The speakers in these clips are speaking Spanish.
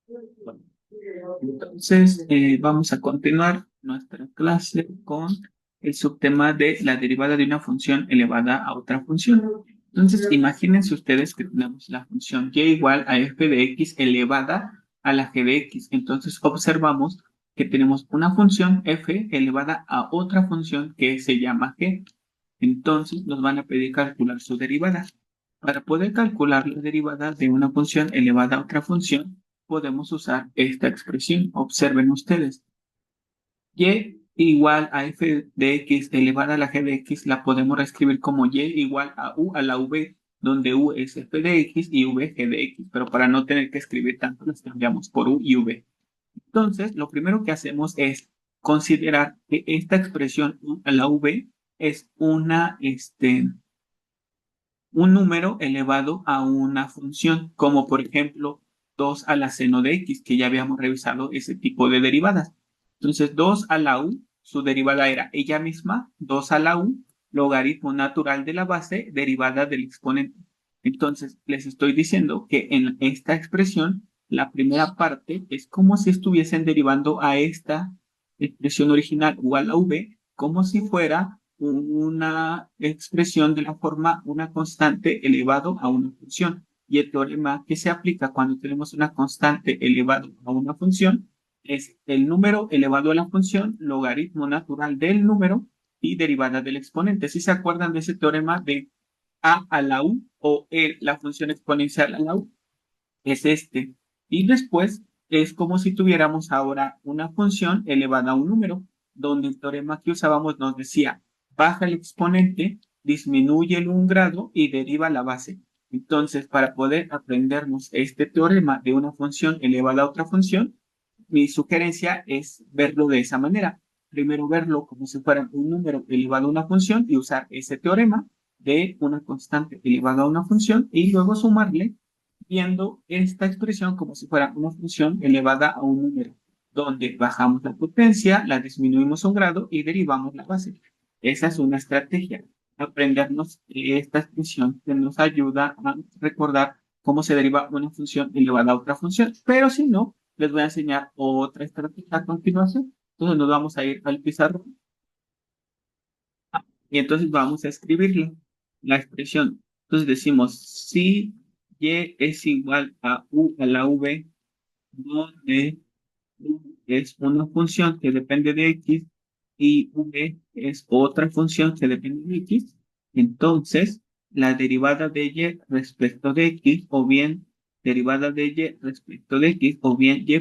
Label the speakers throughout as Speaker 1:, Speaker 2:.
Speaker 1: Bueno, entonces, vamos a continuar nuestra clase con el subtema de la derivada de una función elevada a otra función. Entonces, imagínense ustedes que tenemos la función y igual a f de x elevada a la g de x. Entonces, observamos que tenemos una función f elevada a otra función que se llama g. Entonces, nos van a pedir calcular su derivada. Para poder calcular la derivada de una función elevada a otra función, podemos usar esta expresión. Observen ustedes. Y igual a f de x elevada a la g de x la podemos reescribir como y igual a u a la v, donde u es f de x y v g de x. Pero para no tener que escribir tanto, las cambiamos por u y v. Entonces, lo primero que hacemos es considerar que esta expresión u a la v es un número elevado a una función, como por ejemplo 2 a la seno de x, que ya habíamos revisado ese tipo de derivadas. Entonces, 2 a la u, su derivada era ella misma, 2 a la u, logaritmo natural de la base, derivada del exponente. Entonces, les estoy diciendo que en esta expresión, la primera parte es como si estuviesen derivando a esta expresión original u a la v, como si fuera una expresión de la forma una constante elevado a una función. Y el teorema que se aplica cuando tenemos una constante elevado a una función es el número elevado a la función, logaritmo natural del número y derivada del exponente. ¿Si se acuerdan de ese teorema de a la u o la función exponencial a la u? Es este. Y después es como si tuviéramos ahora una función elevada a un número, donde el teorema que usábamos nos decía, baja el exponente, disminuye el un grado y deriva la base. Entonces, para poder aprendernos este teorema de una función elevada a otra función, mi sugerencia es verlo de esa manera. Primero verlo como si fuera un número elevado a una función y usar ese teorema de una constante elevada a una función y luego sumarle viendo esta expresión como si fuera una función elevada a un número, donde bajamos la potencia, la disminuimos un grado y derivamos la base. Esa es una estrategia. Aprendernos esta expresión que nos ayuda a recordar cómo se deriva una función elevada a otra función. Pero si no, les voy a enseñar otra estrategia a continuación. Entonces nos vamos a ir al pizarrón y entonces vamos a escribirla, la expresión. Entonces decimos si y es igual a u a la v, donde u es una función que depende de x y v es otra función que depende de x. Entonces, la derivada de y respecto de x, o bien derivada de y respecto de x, o bien y'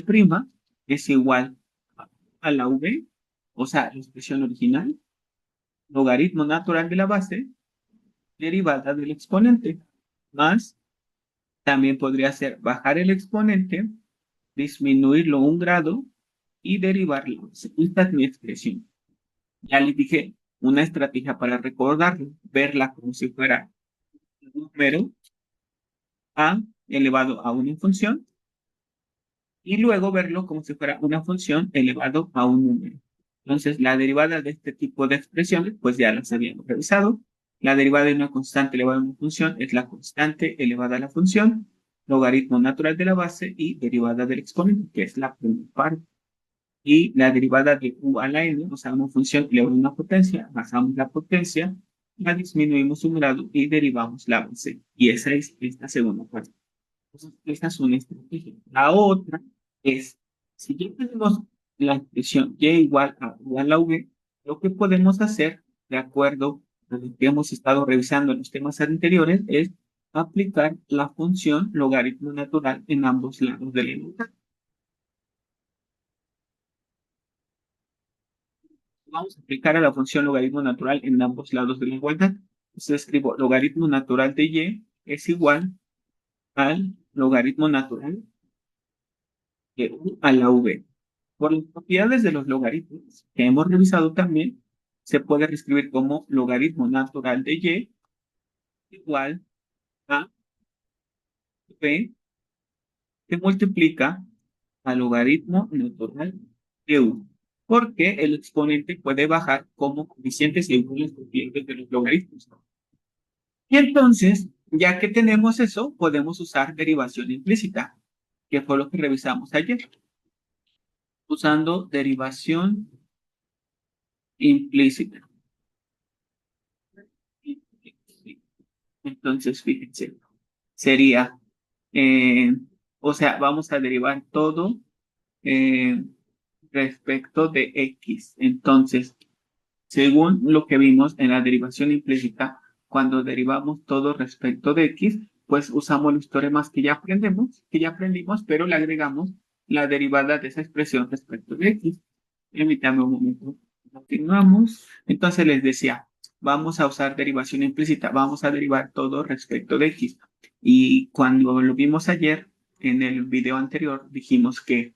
Speaker 1: es igual a la v, o sea, la expresión original, logaritmo natural de la base, derivada del exponente, más también podría ser bajar el exponente, disminuirlo un grado y derivarlo. Esta es mi expresión. Ya les dije una estrategia para recordarlo, verla como si fuera un número a elevado a una función y luego verlo como si fuera una función elevado a un número. Entonces, la derivada de este tipo de expresiones, pues ya las habíamos revisado. La derivada de una constante elevada a una función es la constante elevada a la función, logaritmo natural de la base y derivada del exponente, que es la primera parte. Y la derivada de u a la n, o sea, una función elevada a una potencia, bajamos la potencia, la disminuimos un grado y derivamos la base. Y esa es esta segunda parte. Entonces, esta es una estrategia. La otra es, si ya tenemos la expresión y igual a u a la v, lo que podemos hacer, de acuerdo a lo que hemos estado revisando en los temas anteriores, es aplicar la función logaritmo natural en ambos lados de la igualdad. Vamos a aplicar a la función logaritmo natural en ambos lados de la igualdad. Entonces escribo logaritmo natural de y es igual al logaritmo natural de u a la v. Por las propiedades de los logaritmos que hemos revisado también, se puede reescribir como logaritmo natural de y igual a v que multiplica al logaritmo natural de u, porque el exponente puede bajar como coeficientes según los coeficientes de los logaritmos. Y entonces, ya que tenemos eso, podemos usar derivación implícita. que fue lo que revisamos ayer, usando derivación implícita. Entonces, fíjense, sería, eh, o sea, vamos a derivar todo eh, respecto de X. Entonces, según lo que vimos en la derivación implícita, cuando derivamos todo respecto de X, pues usamos los teoremas que ya aprendimos, pero le agregamos la derivada de esa expresión respecto de X. Permítame un momento. Continuamos. Entonces les decía, vamos a usar derivación implícita, vamos a derivar todo respecto de X. Y cuando lo vimos ayer, en el video anterior, dijimos que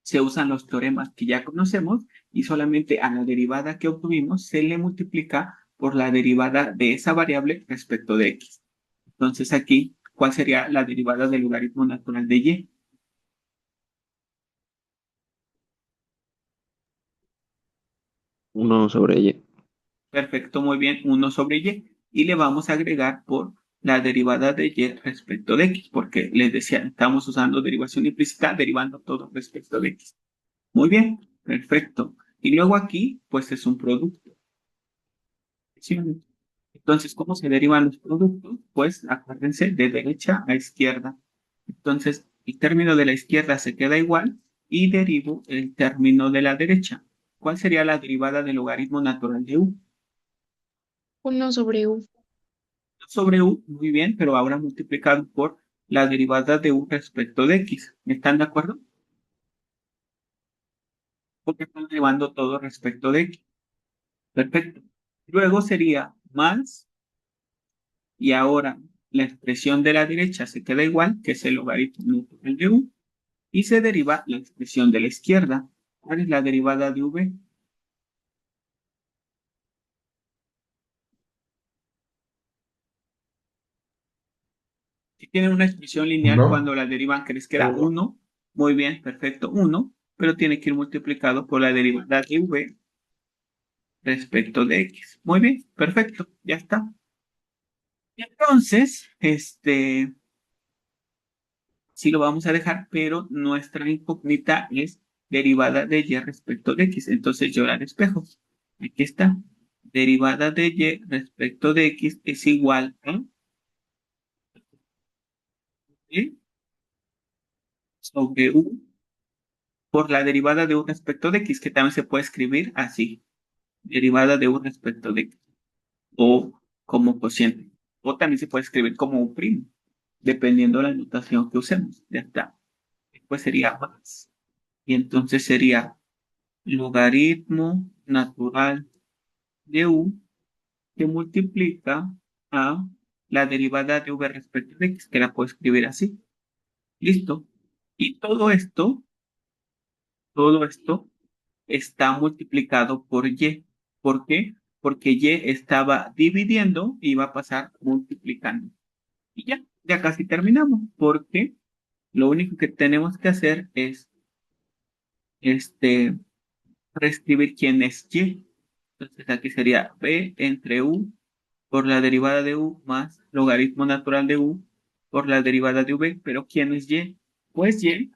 Speaker 1: se usan los teoremas que ya conocemos y solamente a la derivada que obtuvimos se le multiplica por la derivada de esa variable respecto de X. Entonces aquí, ¿cuál sería la derivada del logaritmo natural de Y?
Speaker 2: 1/y.
Speaker 1: Perfecto, muy bien, 1/Y. Y le vamos a agregar por la derivada de Y respecto de X, porque les decía, estamos usando derivación implícita, derivando todo respecto de X. Muy bien, perfecto. Y luego aquí, pues es un producto. ¿Sí? Entonces, ¿cómo se derivan los productos? Pues acuérdense de derecha a izquierda. Entonces, el término de la izquierda se queda igual y derivo el término de la derecha. ¿Cuál sería la derivada del logaritmo natural de U?
Speaker 3: 1/u.
Speaker 1: Sobre U, muy bien, pero ahora multiplicado por la derivada de U respecto de X. ¿Están de acuerdo? Porque están derivando todo respecto de X. Perfecto. Luego sería más, y ahora la expresión de la derecha se queda igual, que es el logaritmo natural de U, y se deriva la expresión de la izquierda. ¿Cuál es la derivada de V? Si tienen una expresión lineal,
Speaker 2: Uno.
Speaker 1: cuando la derivan, que les queda
Speaker 2: Uno.
Speaker 1: 1, muy bien, perfecto, 1, pero tiene que ir multiplicado por la derivada de V respecto de X. Muy bien, perfecto, ya está. Entonces, sí lo vamos a dejar, pero nuestra incógnita es derivada de Y respecto de X. Entonces yo la despejo. Aquí está. Derivada de Y respecto de X es igual a Y sobre U por la derivada de U respecto de X, que también se puede escribir así. Derivada de U respecto de X. O como cociente. O también se puede escribir como U primo, dependiendo de la notación que usemos. Ya está. Después sería más. Y entonces sería logaritmo natural de U que multiplica a la derivada de V respecto de X, que la puedo escribir así. Listo. Y todo esto está multiplicado por Y. ¿Por qué? Porque Y estaba dividiendo y va a pasar multiplicando. Y ya casi terminamos, porque lo único que tenemos que hacer es este, reescribir quién es Y. Entonces aquí sería B entre U por la derivada de U más logaritmo natural de U por la derivada de V. Pero ¿quién es Y? Pues Y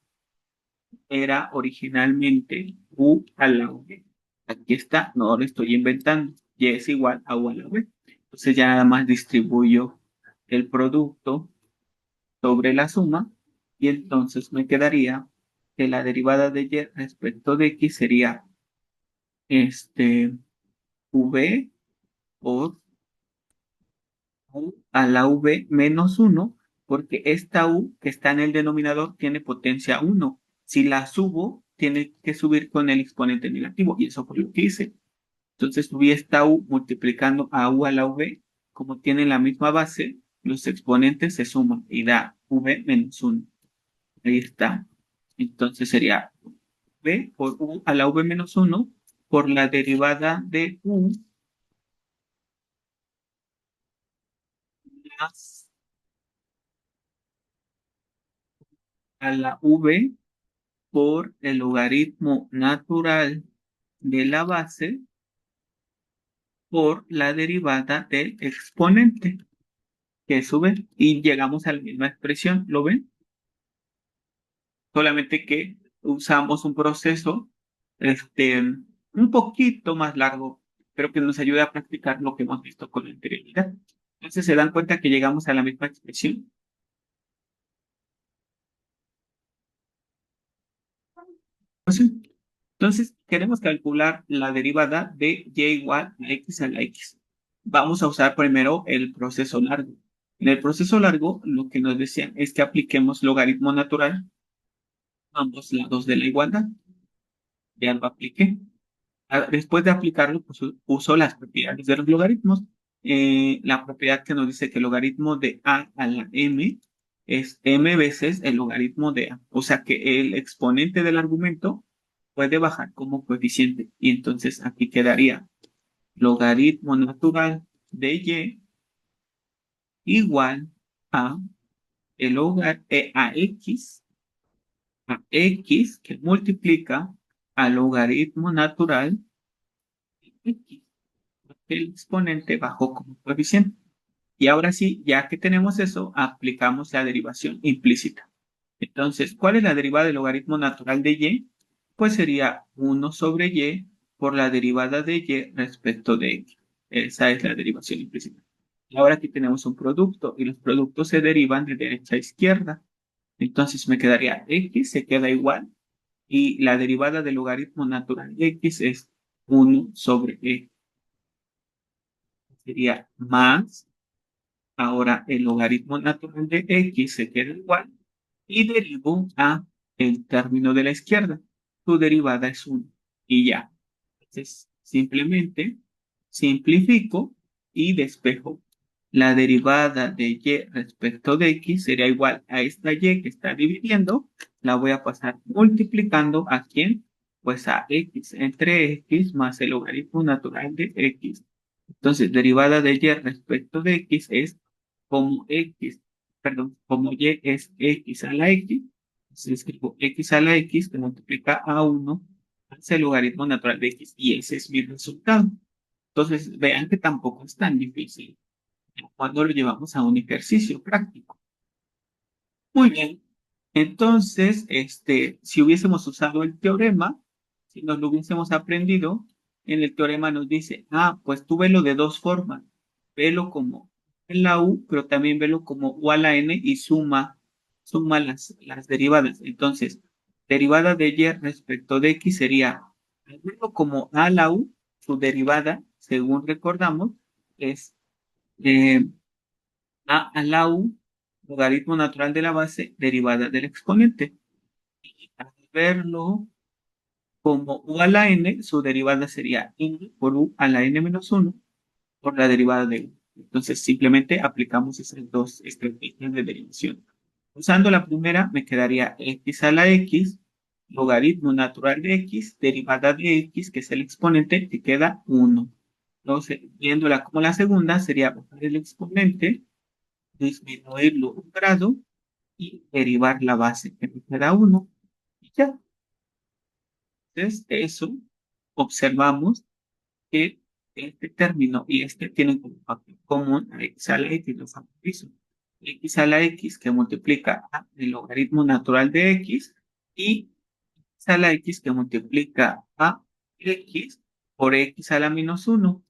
Speaker 1: era originalmente U a la V. Aquí está, no lo estoy inventando. Y es igual a U a la V. Entonces ya nada más distribuyo el producto sobre la suma y entonces me quedaría que la derivada de Y respecto de X sería V por U a la V menos 1, porque esta U que está en el denominador tiene potencia 1. Si la subo, tiene que subir con el exponente negativo, y eso fue lo que hice. Entonces subí esta U multiplicando a U a la V, como tienen la misma base, los exponentes se suman y da V menos 1. Ahí está. Entonces sería V por U a la V menos 1 por la derivada de U más a la V por el logaritmo natural de la base por la derivada del exponente que sube y llegamos a la misma expresión. ¿Lo ven? solamente que usamos un proceso un poquito más largo, pero que nos ayuda a practicar lo que hemos visto con anterioridad. Entonces se dan cuenta que llegamos a la misma expresión. Pues sí. Entonces queremos calcular la derivada de y igual a x a la x. Vamos a usar primero el proceso largo. En el proceso largo, lo que nos decían es que apliquemos logaritmo natural a ambos lados de la igualdad. Ya lo apliqué. Después de aplicarlo, pues uso las propiedades de los logaritmos. La propiedad que nos dice que el logaritmo de a la m es m veces el logaritmo de a. O sea que el exponente del argumento puede bajar como coeficiente. Y entonces aquí quedaría logaritmo natural de y igual a a x que multiplica al logaritmo natural de x. El exponente bajó como coeficiente. Y ahora sí, ya que tenemos eso, aplicamos la derivación implícita. Entonces, ¿cuál es la derivada del logaritmo natural de y? Pues sería 1 sobre y por la derivada de y respecto de x. Esa es la derivación implícita. Y ahora aquí tenemos un producto y los productos se derivan de derecha a izquierda. Entonces me quedaría x, se queda igual y la derivada del logaritmo natural de x es 1 sobre x. Sería más. Ahora el logaritmo natural de x se queda igual y derivo a el término de la izquierda. Su derivada es 1 y ya. Entonces simplemente simplifico y despejo. La derivada de y respecto de x sería igual a esta y que está dividiendo. La voy a pasar multiplicando a quién? Pues a x entre x más el logaritmo natural de x. Entonces, derivada de y respecto de x es como x, perdón, como y es x a la x, se escribo x a la x que multiplica a 1 hace el logaritmo natural de x y ese es mi resultado. Entonces, vean que tampoco es tan difícil cuando lo llevamos a un ejercicio práctico. Muy bien. Entonces, si hubiésemos usado el teorema, si nos lo hubiésemos aprendido, en el teorema nos dice, pues tú velo de dos formas. Velo como en la u, pero también velo como u a la n y suma las derivadas. Entonces, derivada de y respecto de x sería, al verlo como a la u, su derivada, según recordamos, es eh, a la u, logaritmo natural de la base, derivada del exponente. Al verlo como u a la n, su derivada sería n por u a la n menos 1 por la derivada de u. Entonces simplemente aplicamos esas dos estrategias de derivación. Usando la primera me quedaría x a la x, logaritmo natural de x, derivada de x, que es el exponente, que queda 1. Entonces, viéndola como la segunda, sería bajar el exponente, disminuirlo un grado y derivar la base, que me queda 1. Y ya. Entonces, eso observamos que este término y este tienen como factor común a x a la x, lo factorizo. X a la x que multiplica a el logaritmo natural de x y x a la x que multiplica a x por x a la menos 1.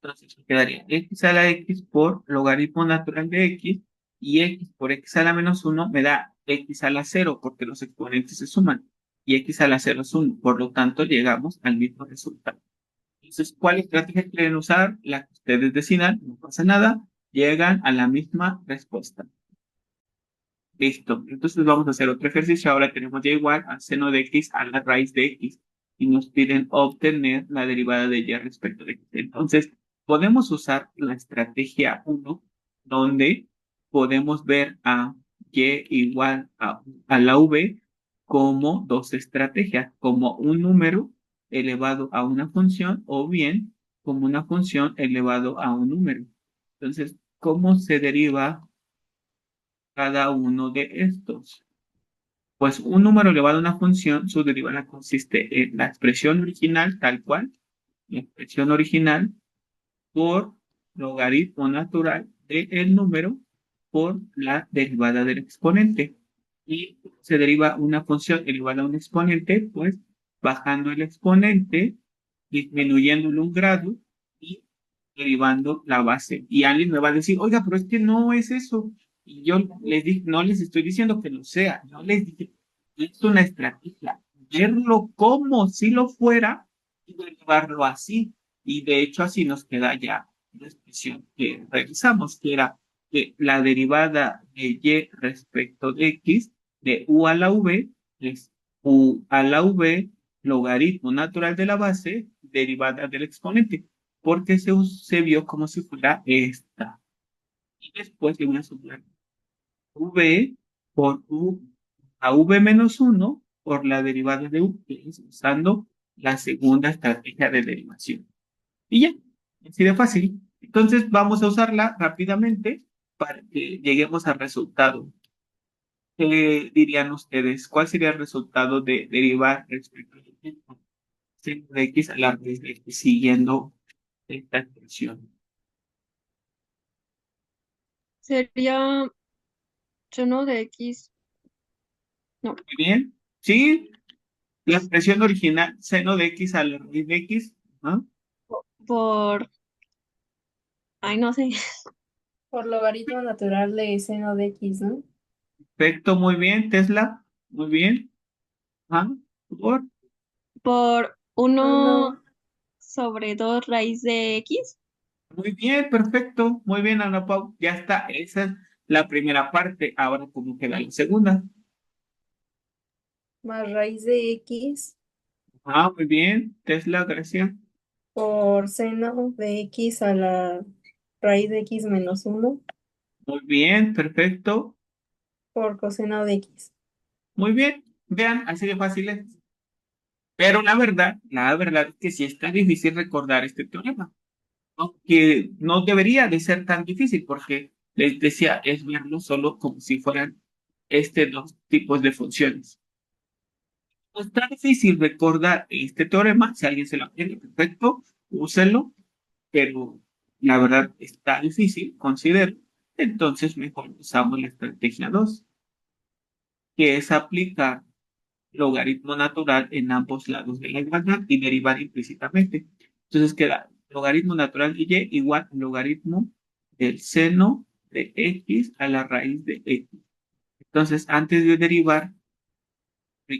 Speaker 1: Entonces quedaría x a la x por logaritmo natural de x y x por x a la menos 1 me da x a la 0 porque los exponentes se suman y x a la 0 es 1. Por lo tanto, llegamos al mismo resultado. Entonces, ¿cuál estrategia quieren usar? La que ustedes decidan, no pasa nada, llegan a la misma respuesta. Listo. Entonces vamos a hacer otro ejercicio. Ahora tenemos ya igual a seno de x a la raíz de x y nos piden obtener la derivada de y respecto de x. Entonces, podemos usar la estrategia 1, donde podemos ver a y igual a la v como dos estrategias, como un número elevado a una función o bien como una función elevado a un número. Entonces, ¿cómo se deriva cada uno de estos? Pues un número elevado a una función, su derivada consiste en la expresión original tal cual, la expresión original por logaritmo natural del número por la derivada del exponente. y se deriva una función elevada a un exponente, pues bajando el exponente, disminuyéndole un grado y derivando la base. Y alguien me va a decir, oiga, pero es que no es eso. Y yo les dije, no les estoy diciendo que lo sea, no les dije, es una estrategia, verlo como si lo fuera y derivarlo así. Y de hecho así nos queda ya la expresión que revisamos, que era que la derivada de y respecto de x de u a la v es u a la v logaritmo natural de la base derivada del exponente, porque se vio como si fuera esta. Y después le voy a sumar v por u a v menos uno por la derivada de u, que es usando la segunda estrategia de derivación. Y ya, así de fácil. Entonces vamos a usarla rápidamente para que lleguemos al resultado. ¿Qué dirían ustedes? ¿Cuál sería el resultado de derivar respecto de x a la raíz de x siguiendo esta expresión?
Speaker 2: Sería seno de X, no,
Speaker 1: Muy bien. Sí, la expresión original, seno de x a la raíz de x, ¿no?
Speaker 2: por, ay, no sé,
Speaker 3: Por logaritmo natural de seno de x, ¿no?
Speaker 1: Perfecto, muy bien, Tesla. Muy bien. Ajá. Por,
Speaker 2: por uno
Speaker 3: Uno
Speaker 2: sobre 2 raíz de X,
Speaker 1: muy bien, perfecto. Muy bien, Ana Pau. Ya está. Esa es la primera parte. Ahora, ¿cómo queda la segunda?
Speaker 3: más raíz de x
Speaker 1: Ah, muy bien. Tesla, gracias.
Speaker 3: por seno de x a la raíz de x menos uno
Speaker 1: Muy bien, perfecto.
Speaker 3: por coseno de x.
Speaker 1: Muy bien. Vean, así de fácil es. Pero la verdad es que sí está difícil recordar este teorema. Aunque no debería de ser tan difícil porque les decía, es verlo solo como si fueran dos tipos de funciones. No está difícil recordar este teorema, si alguien se lo aprende, perfecto, úselo, pero la verdad está difícil, considero. Entonces mejor usamos la estrategia 2, que es aplicar logaritmo natural en ambos lados de la igualdad y derivar implícitamente. Entonces queda logaritmo natural de y igual a logaritmo del seno de x a la raíz de x. Entonces, antes de derivar,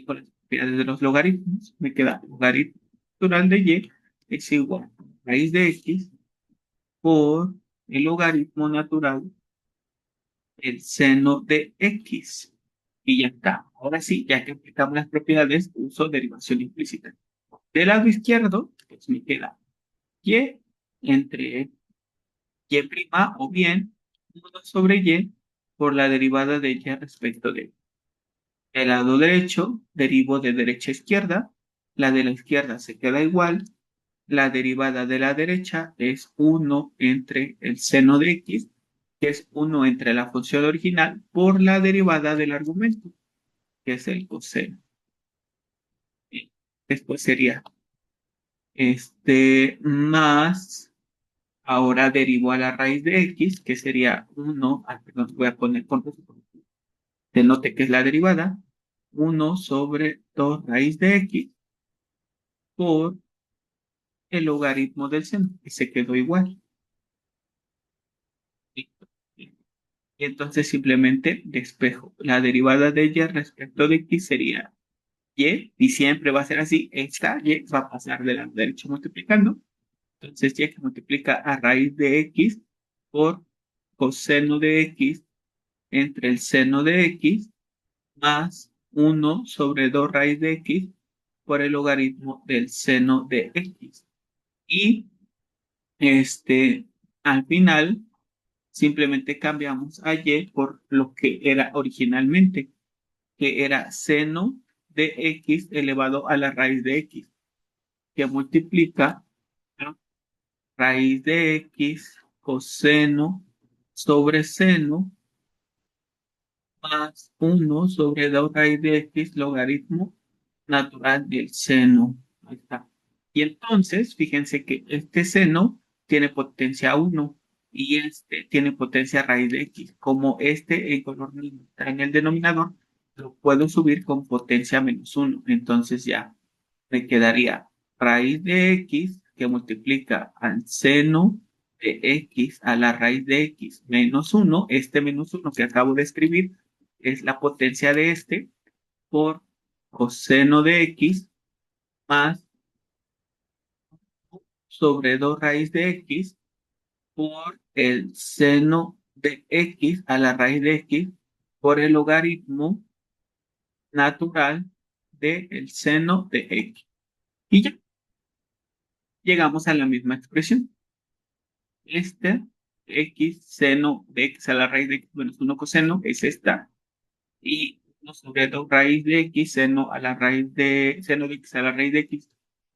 Speaker 1: con las propiedades de los logaritmos, me queda logaritmo natural de y es igual a raíz de x por el logaritmo natural del seno de x. Y ya está. Ahora sí, ya que aplicamos las propiedades, uso derivación implícita. Del lado izquierdo, pues me queda y entre y' o bien 1 sobre y por la derivada de y respecto de. El lado derecho derivo de derecha a izquierda, la de la izquierda se queda igual, la derivada de la derecha es 1 entre el seno de x, que es 1 entre la función original por la derivada del argumento, que es el coseno. Y después sería más, ahora derivo a la raíz de x, que sería 1, perdón, voy a poner con denote que es la derivada, 1 sobre 2 raíz de x por el logaritmo del seno, que se quedó igual. Listo. Y entonces simplemente despejo. La derivada de y respecto de x sería y siempre va a ser así. Esta y va a pasar del lado derecho multiplicando. Entonces y que multiplica a raíz de x por coseno de x entre el seno de x más 1 sobre 2 raíz de x por el logaritmo del seno de x. Y al final simplemente cambiamos a y por lo que era originalmente, que era seno de x elevado a la raíz de x, que multiplica a raíz de x coseno sobre seno más 1 sobre 2 raíz de x logaritmo natural del seno. Ahí está. Y entonces, fíjense que este seno tiene potencia 1 y este tiene potencia raíz de x. Como este en color negro está en el denominador, lo puedo subir con potencia -1. Entonces ya me quedaría raíz de x que multiplica al seno de x a la raíz de x -1. Este -1 que acabo de escribir es la potencia de este por coseno de x más sobre 2 raíz de x por el seno de x a la raíz de x por el logaritmo natural del seno de x. Y ya llegamos a la misma expresión. Este x seno de x a la raíz de x menos 1 coseno es esta. Y 1 sobre 2 raíz de x seno a la raíz de seno de x a la raíz de x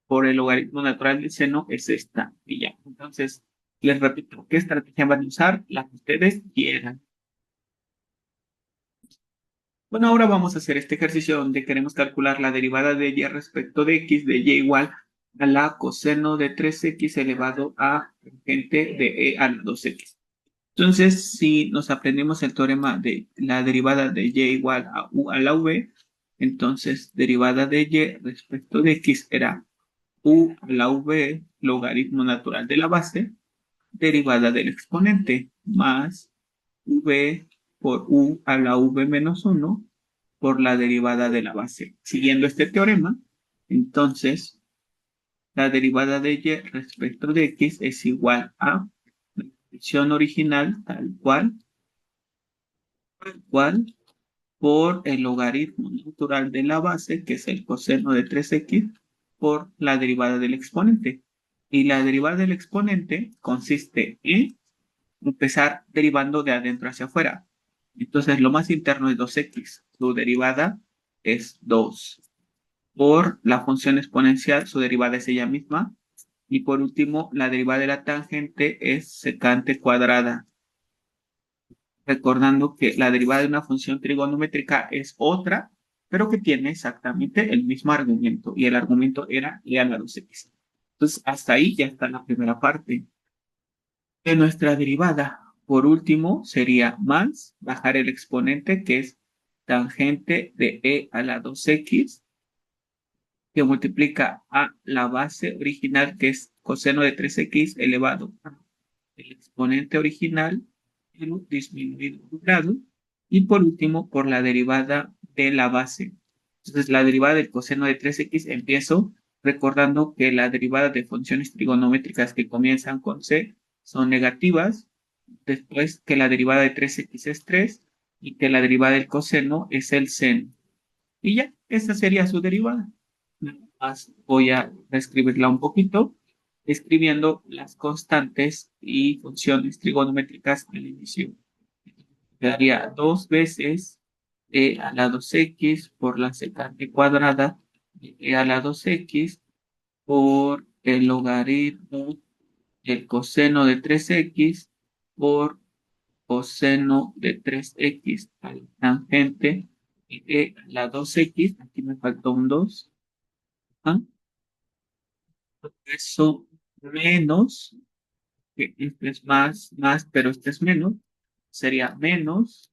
Speaker 1: por el logaritmo natural del seno es esta. Y ya. Entonces, les repito, ¿qué estrategia van a usar? La que ustedes quieran. Bueno, ahora vamos a hacer este ejercicio donde queremos calcular la derivada de y respecto de x de y igual a la coseno de 3x elevado a tangente de e a la 2x. Entonces, si nos aprendemos el teorema de la derivada de y igual a u a la v, entonces derivada de y respecto de x era u a la v logaritmo natural de la base, derivada del exponente, más v por u a la v menos 1 por la derivada de la base. Siguiendo este teorema, entonces la derivada de y respecto de x es igual a la expresión original tal cual, por el logaritmo natural de la base, que es el coseno de 3x, por la derivada del exponente. Y la derivada del exponente consiste en empezar derivando de adentro hacia afuera. Entonces, lo más interno es 2x. Su derivada es 2. Por la función exponencial, su derivada es ella misma. Y por último, la derivada de la tangente es secante cuadrada. Recordando que la derivada de una función trigonométrica es otra, pero que tiene exactamente el mismo argumento. Y el argumento era e a la 2x. Entonces, hasta ahí ya está la primera parte de nuestra derivada. Por último, sería más bajar el exponente, que es tangente de e a la 2x, que multiplica a la base original, que es coseno de 3x elevado a el exponente original, pero disminuido un grado. Y por último, por la derivada de la base. Entonces, la derivada del coseno de 3x empiezo recordando que la derivada de funciones trigonométricas que comienzan con c son negativas, después que la derivada de 3x es 3 y que la derivada del coseno es el seno. Y ya, esa sería su derivada. Nada más voy a reescribirla un poquito, escribiendo las constantes y funciones trigonométricas al inicio. Quedaría 2 veces e a la 2x por la secante cuadrada de e a la 2x por el logaritmo del coseno de 3x por coseno de 3x al tangente de la 2x, aquí me faltó un 2, ¿ah? Eso menos, que este es más, pero este es menos, sería menos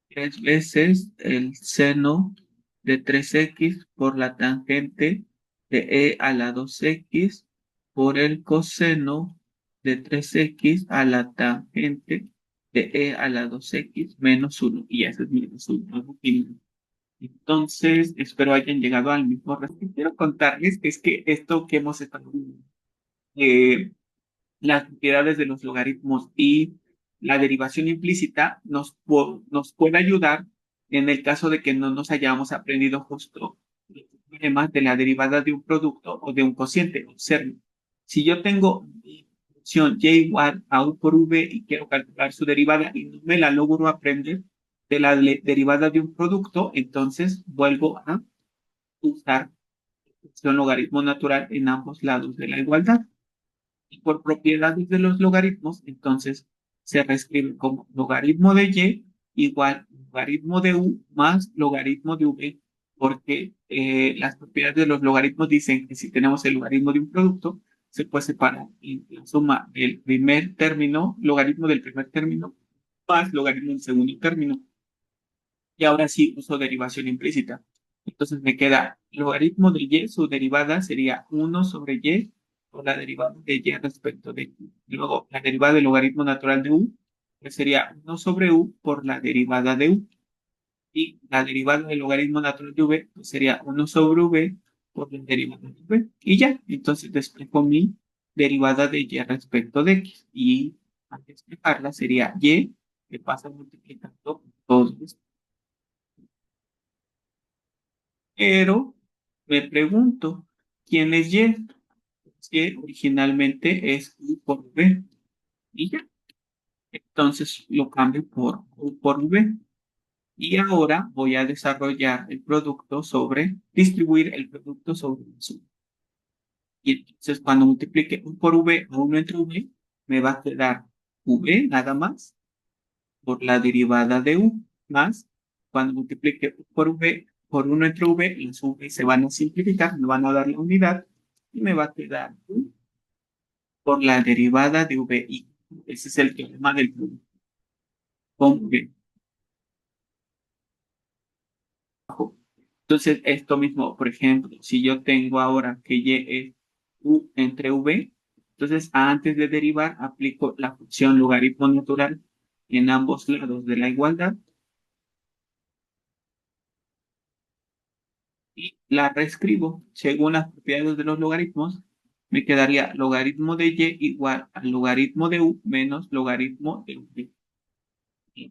Speaker 1: 3 veces el seno de 3x por la tangente de e a la 2x por el coseno de 3x a la tangente de e a la 2x menos 1. Y ese es menos 1. Entonces, espero hayan llegado al mismo resultado. Quiero contarles que es que esto que hemos estado viendo, eh, las propiedades de los logaritmos y la derivación implícita nos puede ayudar en el caso de que no nos hayamos aprendido justo los teoremas de la derivada de un producto o de un cociente. Observen, si yo tengo mi función y igual a u por v y quiero calcular su derivada y no me la logro aprender de la derivada de un producto, entonces vuelvo a usar la función logaritmo natural en ambos lados de la igualdad. Y por propiedades de los logaritmos, entonces se reescribe como logaritmo de y igual logaritmo de u más logaritmo de v, porque las propiedades de los logaritmos dicen que si tenemos el logaritmo de un producto, se puede separar en la suma del primer término, logaritmo del primer término, más logaritmo del segundo término. Y ahora sí uso derivación implícita. Entonces me queda logaritmo de y, su derivada sería 1 sobre y por la derivada de y respecto de u. Luego, la derivada del logaritmo natural de u, que sería 1 sobre u por la derivada de u. Y la derivada del logaritmo natural de v, pues sería 1 sobre v por la derivada de v. Y ya, entonces despejo mi derivada de y respecto de x. Y al despejarla sería y, que pasa multiplicando todos esto. Pero me pregunto, ¿quién es Y? Y originalmente es U por V. Y ya. Entonces lo cambio por U por V. Y ahora voy a desarrollar el producto sobre, distribuir el producto sobre el suma. Y entonces cuando multiplique U por V a 1 entre V, me va a quedar V nada más por la derivada de U más cuando multiplique U por V por 1 entre V, las V se van a simplificar, me van a dar la unidad y me va a quedar U por la derivada de V. Y ese es el teorema del producto con V. Entonces, esto mismo, por ejemplo, si yo tengo ahora que Y es U entre V, entonces antes de derivar aplico la función logaritmo natural en ambos lados de la igualdad y la reescribo según las propiedades de los logaritmos. Me quedaría logaritmo de y igual al logaritmo de u menos logaritmo de v.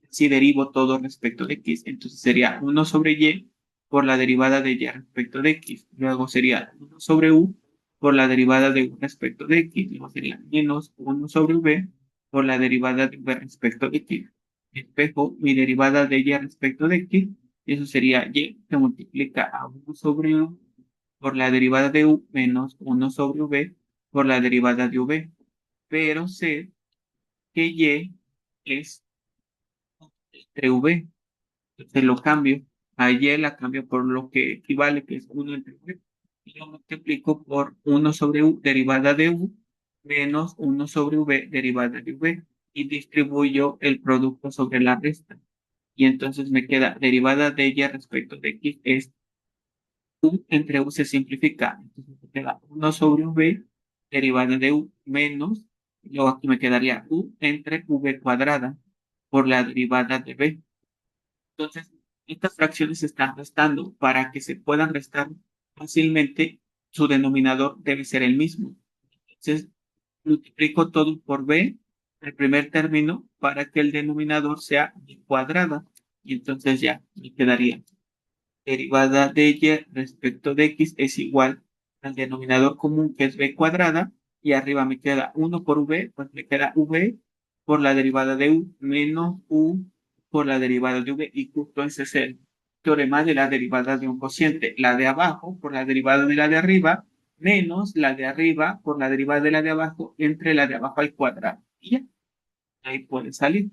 Speaker 1: Si derivo todo respecto de x, entonces sería 1 sobre y por la derivada de y respecto de x. Luego sería 1 sobre u por la derivada de u respecto de x. Luego sería menos 1 sobre v por la derivada de v respecto de x. Espejo mi derivada de y respecto de x. Y eso sería y que multiplica a 1 sobre u por la derivada de u menos 1 sobre v por la derivada de v. Pero sé que y es entre v. Entonces lo cambio. A y la cambio por lo que equivale, que es 1 entre v. Y lo multiplico por 1 sobre u derivada de u menos 1 sobre v derivada de v. Y distribuyo el producto sobre la resta. Y entonces me queda derivada de y respecto de x es u entre u se simplifica. Entonces me queda 1 sobre v derivada de u menos, luego aquí me quedaría u entre v cuadrada por la derivada de v. Entonces, estas fracciones se están restando. Para que se puedan restar fácilmente, su denominador debe ser el mismo. Entonces, multiplico todo por b, el primer término, para que el denominador sea b cuadrada. Y entonces ya me quedaría derivada de y respecto de x es igual al denominador común que es b cuadrada y arriba me queda 1 por v, pues me queda v por la derivada de u menos u por la derivada de v y justo ese es el teorema de la derivada de un cociente. La de abajo por la derivada de la de arriba menos la de arriba por la derivada de la de abajo entre la de abajo al cuadrado. Y ya, ahí puede salir.